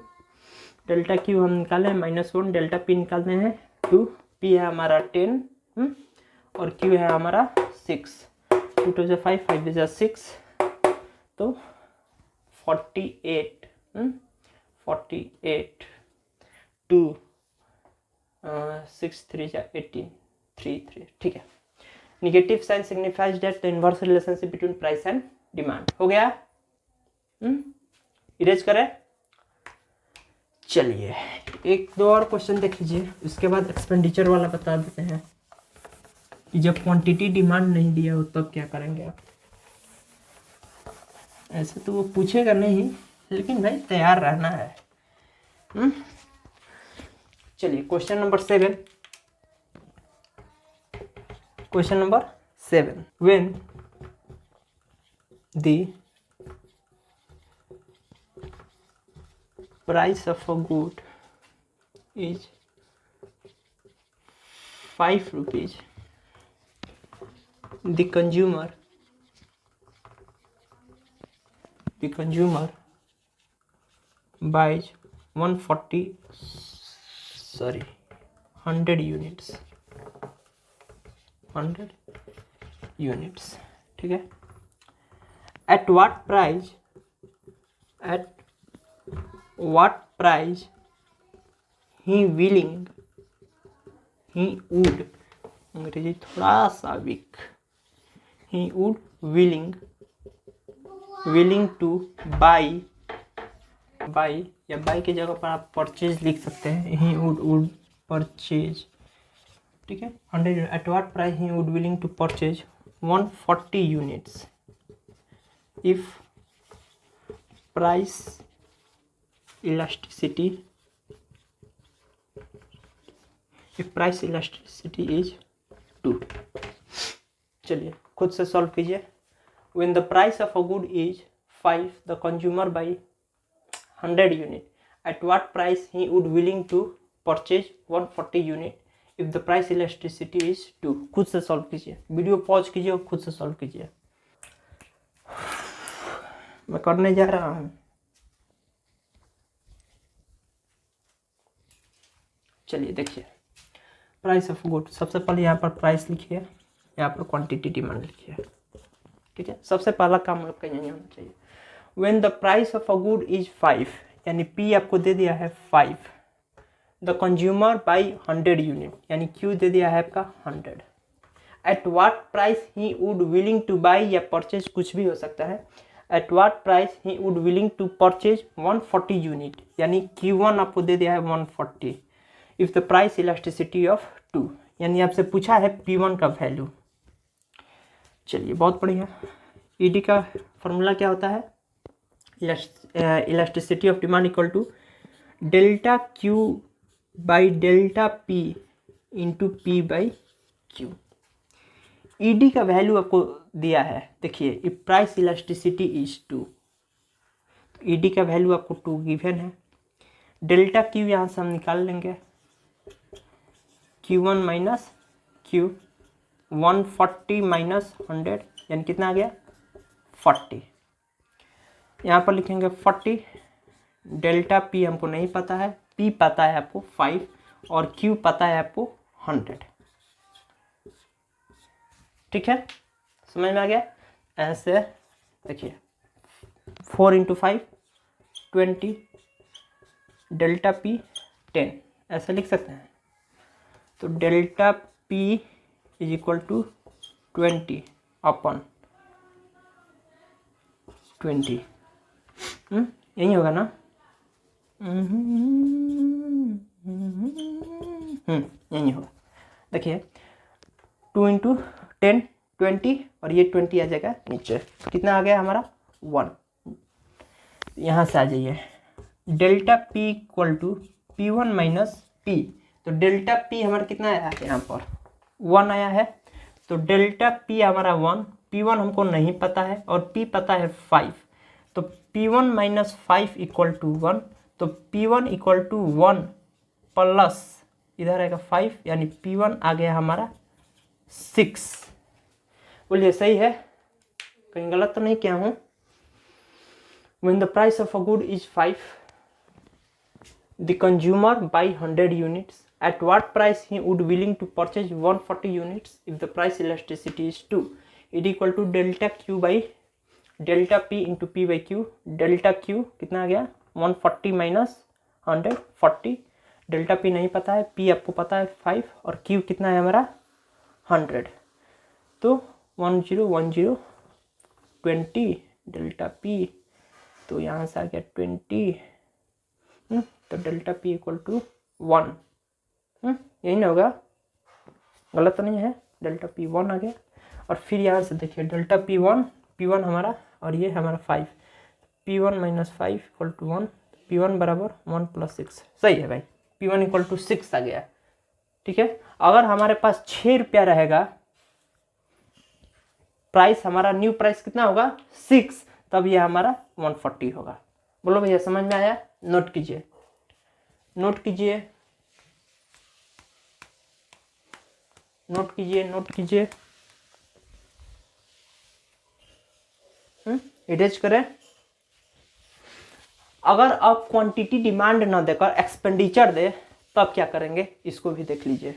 Delta Q हम निकाले हैं -1, डेल्टा P निकालते हैं 2, P है हमारा 10 और Q है हमारा 6। 2 2 से 5, 5 से 6, तो 48 48 2 6 3 जा 18 3 3, ठीक है। Negative sign signifies that the inverse relationship between price and demand. हो गया, इरेज करें। चलिए एक दो और क्वेश्चन देख लीजिए, उसके बाद एक्सपेंडिचर वाला बता देते हैं कि जब क्वांटिटी डिमांड नहीं दिया हो तब क्या करेंगे आप। ऐसे तो वो पूछेगा नहीं, लेकिन भाई तैयार रहना है। चलिए question number 7। Question number 7, when the price of a good is 5 rupees, the consumer buys 100 units, ठीक है। at what price he would, अंग्रेजी थोड़ा सा week, he would willing to buy या buy की जगह पर आप परचेज लिख सकते हैं, he would purchase, ठीक है। 100 at what price he would willing to purchase 140 units if price elasticity is 2। चलिए खुद से सॉल्व कीजिए। when the price of a good is 5, the consumer buy 100 unit, at what price he would willing to purchase 140 unit if the price elasticity is 2। खुद से solve कीजिए, video pause कीजिए और खुद से सॉल्व कीजिए। मैं करने जा रहा हूँ। चलिए देखिए, प्राइस ऑफ गुड, सबसे पहले यहाँ पर प्राइस लिखिए, यहाँ पर क्वांटिटी डिमांड लिखिए, ठीक है। सबसे पहला काम आपका यही होना चाहिए। When the price of a good is 5, यानी पी आपको दे दिया है 5, द कंज्यूमर बाई 100 यूनिट, यानी क्यू दे दिया है आपका 100। At what price he would willing to buy या परचेज, कुछ भी हो सकता है। At what price he would willing to purchase 140 unit, यानी Q1 आपको दे दिया है 140 if the price elasticity of 2, यानी आपसे पूछा है P1 का वैल्यू। चलिए बहुत बढ़िया। ईडी का फॉर्मूला क्या होता है? Elasticity of demand equal to delta Q by delta P into P by Q. ED का वैल्यू आपको दिया है, देखिए इफ प्राइस इलास्टिसिटी इज 2, तो ईडी का वैल्यू आपको 2 गिवन है। डेल्टा क्यू यहाँ से हम निकाल लेंगे, Q1 माइनस क्यू, 140 माइनस 100 यानी कितना आ गया 40। यहाँ पर लिखेंगे 40। डेल्टा पी हमको नहीं पता है, पी पता है आपको 5 और क्यू पता है आपको 100, ठीक है। समझ में आ गया? ऐसे देखिए 4 × 5 20, डेल्टा पी 10, ऐसे लिख सकते हैं। तो delta P is equal to 20 upon 20, यही होगा ना? यही होगा। देखिए 2 × 10 20 और ये 20 आ जाएगा नीचे, कितना आ गया हमारा 1। यहाँ से आ जाइए, delta P equal to P1 minus P, तो डेल्टा पी हमारा कितना आया है यहाँ पर 1 आया है, तो डेल्टा पी हमारा 1, P1 हमको नहीं पता है और P पता है 5, तो P1 माइनस 5 इक्वल टू 1, तो P1 इक्वल टू 1 प्लस इधर आएगा 5, यानी P1 आ गया हमारा 6। बोलिए सही है? कहीं गलत तो नहीं किया हूँ? When the price of a good is 5, the consumer buy 100 units. At what price he would willing to purchase 140 units if the price elasticity is 2? It equal to delta Q by delta P into P by Q. Delta Q कितना आ गया 140 minus 100 40। Delta P नहीं पता है, P आपको पता है 5 और Q कितना है हमारा 100, तो 10 10 20 डेल्टा P, तो यहाँ से आ गया 20, तो डेल्टा पी इक्वल टू 1, यही ना होगा? गलत तो नहीं है? डेल्टा पी 1 आ गया। और फिर यहाँ से देखिए डेल्टा P1 हमारा और ये हमारा 5, P1 minus 5 equal to 1, P1 बराबर 1 + 6। सही है भाई, P1 इक्वल टू 6 आ गया, ठीक है। अगर हमारे पास 6 रुपया रहेगा, प्राइस हमारा न्यू प्राइस कितना होगा 6, तब ये हमारा 140 होगा। बोलो भैया समझ में आया? नोट कीजिए, नोट कीजिए, नोट कीजिए, नोट कीजिए। इरेज करें। अगर आप क्वांटिटी डिमांड ना देकर एक्सपेंडिचर दे तब क्या करेंगे, इसको भी देख लीजिए।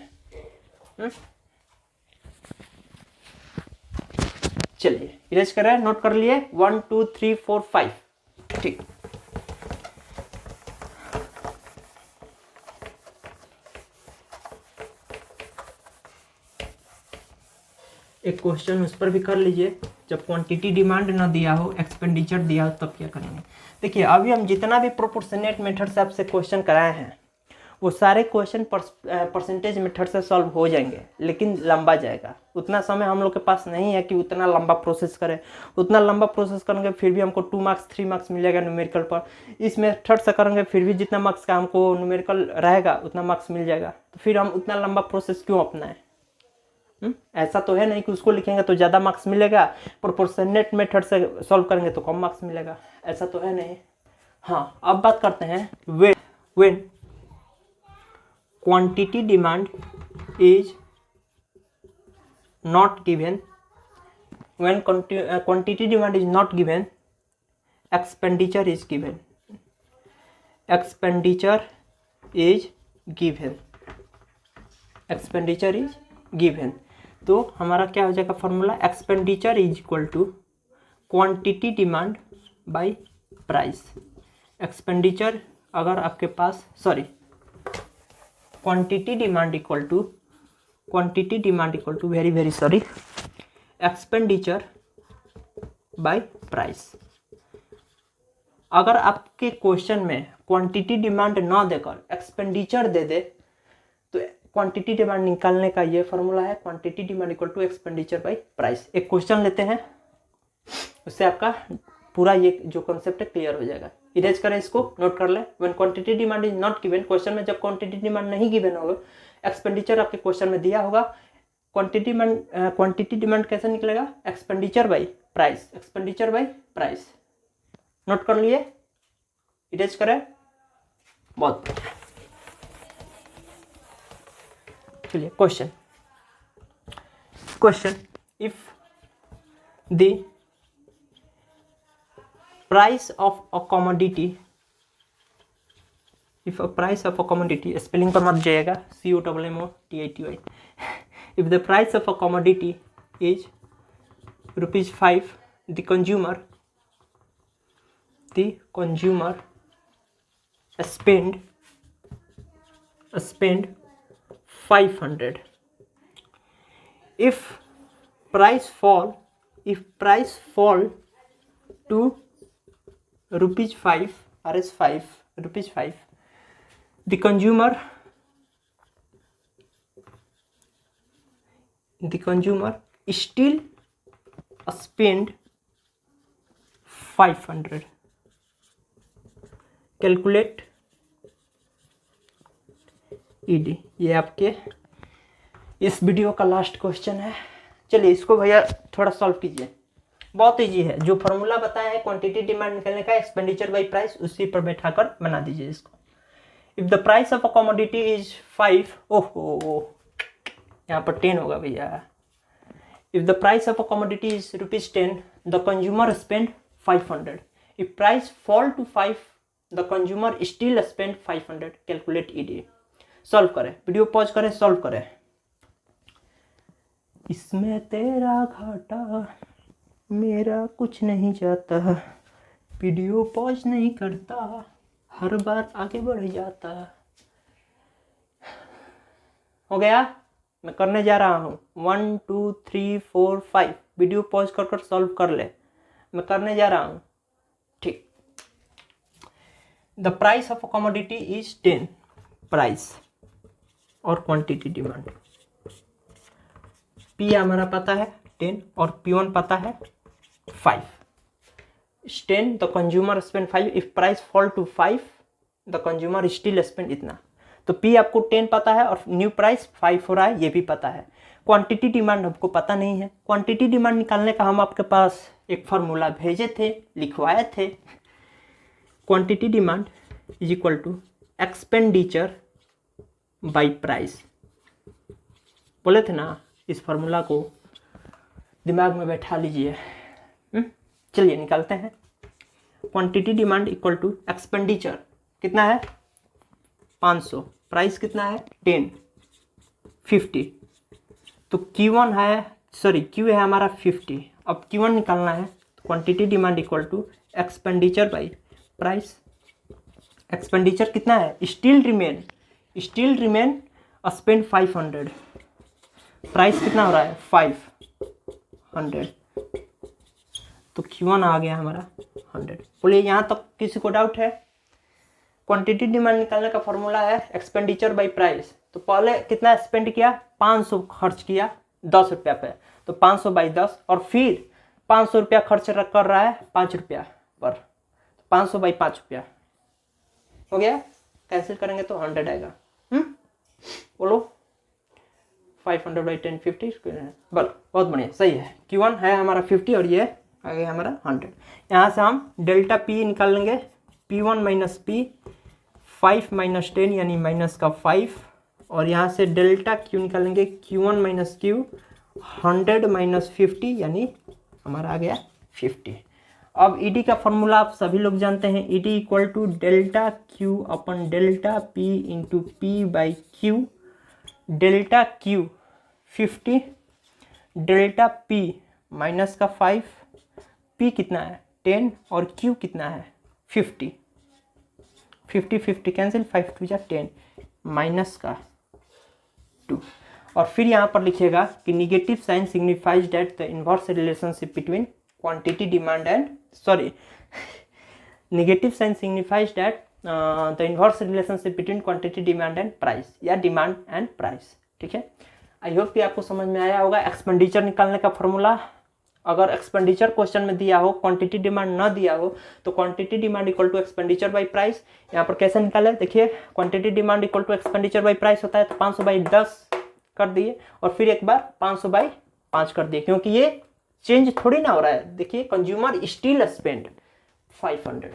चलिए इरेज करें, नोट कर लिए 1 2 3 4 5। ठीक, एक क्वेश्चन उस पर भी कर लीजिए। जब क्वांटिटी डिमांड ना दिया हो, एक्सपेंडिचर दिया हो, तब क्या करेंगे। देखिए अभी हम जितना भी प्रोपोर्शनेट मेथड से आपसे क्वेश्चन कराए हैं वो सारे क्वेश्चन परसेंटेज मेथड से सॉल्व हो जाएंगे, लेकिन लंबा जाएगा। उतना समय हम लोग के पास नहीं है कि उतना लंबा प्रोसेस करें। उतना लंबा प्रोसेस करेंगे फिर भी हमको 2 मार्क्स 3 मार्क्स मिलेगा न्यूमेरिकल पर। इस मेथड से करेंगे फिर भी जितना मार्क्स का हमको न्यूमेरिकल रहेगा उतना मार्क्स मिल जाएगा। तो फिर हम उतना लंबा प्रोसेस क्यों अपनाएं? ऐसा तो है नहीं कि उसको लिखेंगे तो ज़्यादा मार्क्स मिलेगा, प्रोपोर्शनेट मेथड से सॉल्व करेंगे तो कम मार्क्स मिलेगा, ऐसा तो है नहीं। हाँ, अब बात करते हैं when quantity demand is not given, when quantity demand is not given, expenditure is given, expenditure is given, expenditure is given. तो हमारा क्या हो जाएगा formula, expenditure is equal to quantity demand by price. Expenditure अगर आपके पास quantity demand equal to very sorry expenditure by price. अगर आपके क्वेश्चन में क्वांटिटी डिमांड ना देकर एक्सपेंडिचर दे दे तो क्वांटिटी डिमांड निकालने का ये फॉर्मूला है, quantity demand equal to expenditure by price. एक क्वेश्चन लेते हैं, उससे आपका पूरा ये जो कॉन्सेप्ट है क्लियर हो जाएगा। इरेज करें इसको, नोट कर लें। When quantity demand is not given, question में जब क्वांटिटी डिमांड नहीं गिवन होगा, एक्सपेंडिचर आपके क्वेश्चन में दिया होगा, क्वांटिटी डिमांड कैसे निकलेगा, expenditure by price, expenditure by price. Note कर लिए, इरेज करें, बहुत। चलिए question, if the price of a commodity, if a price of a commodity, spelling पर मत जाइएगा, COMMODITY, if the price of a commodity is ₹5, the consumer spend 500. If price fall to ₹5, ₹5, the consumer still spend 500. Calculate ED। ये आपके इस video का last question है। चलिए इसको भैया थोड़ा सॉल्व कीजिए, बहुत इजी है। जो फॉर्मूला बताया है क्वांटिटी डिमांड निकलने का, एक्सपेंडिचर बाय प्राइस, उसी पर बैठाकर बना दीजिए इसको। If the price of a commodity is 5, ओहो यहाँ पर 10 होगा भैया। If the price of a commodity is ₹10, the consumer spend 500। If price fall to 5, the consumer still spend 500। Calculate ED। Solve करें, वीडियो पॉज करें, सॉल्व करें। इसमें तेरा घाटा मेरा कुछ नहीं जाता, वीडियो पॉज नहीं करता, हर बार आगे बढ़ जाता। हो गया, मैं करने जा रहा हूँ 1 2 3 4 5। वीडियो पॉज कर सॉल्व कर ले, मैं करने जा रहा हूँ। ठीक, the price of a commodity is 10, price और क्वांटिटी डिमांड। P हमारा पता है 10 और P1 पता है 5। 10 the consumer spend 5, if price fall to 5 the consumer still spend इतना। तो P आपको 10 पता है और न्यू प्राइस 5 हो रहा है, ये भी पता है। क्वांटिटी डिमांड हमको पता नहीं है। क्वांटिटी डिमांड निकालने का हम आपके पास एक फार्मूला भेजे थे, लिखवाए थे। Quantity demand is equal to expenditure by price, बोले थे ना। इस फार्मूला को दिमाग में बैठा लीजिए। चलिए निकालते हैं। Quantity demand equal to expenditure कितना है 500, प्राइस कितना है 10, 50। तो Q1 है, सॉरी Q है हमारा 50। अब Q1 निकालना है, तो quantity demand equal to expenditure by price. Expenditure कितना है, स्टिल रिमेन स्पेंड 500, प्राइस कितना हो रहा है 500, तो Q1 आ गया हमारा 100। बोलिए यहाँ तक किसी को डाउट है? क्वांटिटी डिमांड निकालने का फॉर्मूला है एक्सपेंडिचर बाय प्राइस। तो पहले कितना स्पेंड किया, 500 खर्च किया 10 रुपया पे, तो 500 बाई 10, और फिर 500 रुपया खर्च कर रहा है 5 रुपया पर, 500 बाई 5 रुपया हो गया। कैंसिल करेंगे तो 100 आएगा। बोलो 500 बाई 10 50, बल बहुत बढ़िया, सही है। Q1 है हमारा 50 और ये आ गया हमारा 100। यहाँ से हम डेल्टा P निकाल लेंगे, P1 माइनस P, 5 माइनस 10 यानी माइनस का 5, और यहाँ से डेल्टा Q निकालेंगे, Q1 माइनस Q, 100 माइनस 50 यानी हमारा आ गया 50। अब ED का फॉर्मूला आप सभी लोग जानते हैं, ED equal to delta Q अपन delta P into P by Q। Delta Q 50, delta P minus का 5, P कितना है 10 और Q कितना है 50, 50 कैंसिल, 5 2 जा 10 माइनस का 2। और फिर यहाँ पर लिखिएगा कि negative sign signifies that the inverse relationship between quantity demand and, sorry, negative sign signifies that the inverse relationship between quantity demand and price, या डिमांड एंड प्राइस। ठीक है, आई होप कि आपको समझ में आया होगा एक्सपेंडिचर निकालने का फॉर्मूला। अगर एक्सपेंडिचर क्वेश्चन में दिया हो, क्वांटिटी डिमांड ना दिया हो, तो quantity demand equal to expenditure by price. यहाँ पर कैसे निकाले, देखिए quantity demand equal to expenditure by price होता है, तो 500 बाई 10 कर दिए, और फिर एक बार 500 बाई 5 कर दिए, क्योंकि ये चेंज थोड़ी ना हो रहा है। देखिए कंज्यूमर स्टिल स्पेंड 500।